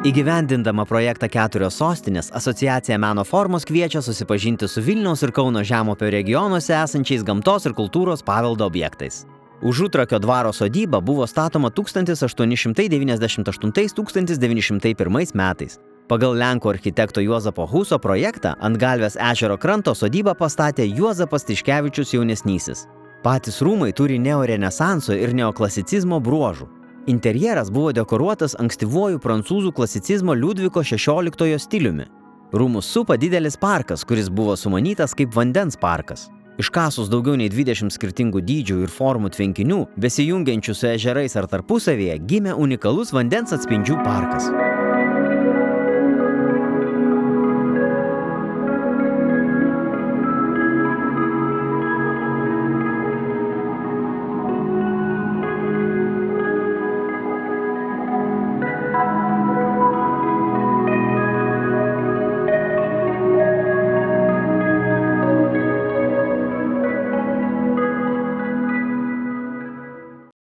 Įgyvendindama projektą 4 sostinės, Asociacija Meno formos kviečia susipažinti su Vilniaus ir Kauno žemupio regionuose esančiais gamtos ir kultūros paveldo objektais. Užutrakio dvaro sodyba buvo statoma 1898–1901 metais. Pagal lenkų architekto Juozapo Huso projektą ant Galvės ežero kranto sodybą pastatė Juozapas Tiškevičius jaunesnysis. Patys rūmai turi neorenesanso ir neoklasicizmo bruožų. Interjeras buvo dekoruotas ankstyvuoju prancūzų klasicizmo Liudviko XVI stiliumi. Rūmus supa didelis parkas, kuris buvo sumanytas kaip vandens parkas. Iškasus daugiau nei 20 skirtingų dydžių ir formų tvenkinių, besijungiančių su ežerais ar tarpusavyje, gimė unikalus vandens atspindžių parkas.